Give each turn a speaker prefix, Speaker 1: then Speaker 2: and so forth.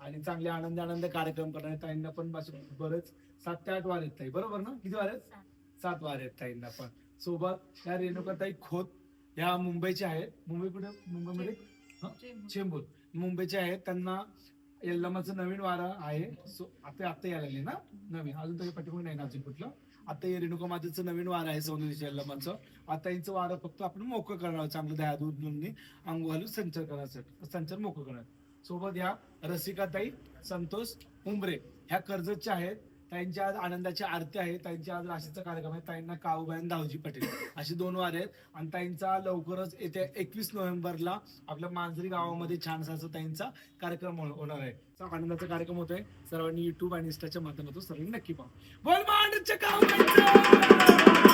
Speaker 1: आणि चांगले आनंद कार्यक्रम करणार. ताईंना पण बरेच 7 ते 8 वार आहेत ताई, बरोबर ना? किती वार आहेत? 7 वार आहेत ताईंना पण. सोबत या रेणुकाताई खोत ह्या मुंबईच्या आहेत. मुंबई कुठे? मुंबईमध्ये चेंबूर मुंबईचे आहेत. त्यांना यल्लमाचं नवीन वारा आहे. आता यायला लागले ना नवीन, अजून तरी पाठीमागे नाही ना अजून कुठलं. आता हे रेणुका मातेचं नवीन वार आहे सौंदर्य यल्लमाचं. आता यांचं वारं फक्त आपण मोकळं करणार, चांगलं दहा दूध नोंदणी अंग घालून संचार करायचं, संचार मोकळं करणार. सोबत ह्या रसिकाताई संतोष उंबरे ह्या कर्जतच्या आहेत. त्यांच्या आज आनंदाची आरती आहे. त्यांच्या आज राशीचा कार्यक्रम आहे. ताईंना काळूबाई आणि दावजी पटेल अशी 2 वार आहेत. आणि ताईंचा लवकरच येत्या 21 नोव्हेंबरला आपल्या मांजरी गावामध्ये छानसा असं ताईंचा कार्यक्रम होणार आहे. आनंदाचा कार्यक्रम होतोय. सर्वांनी युट्यूब आणि इंस्टाच्या माध्यमातून सर्वांनी नक्की पाहा. बोल मांडच्या काळूबाईंचं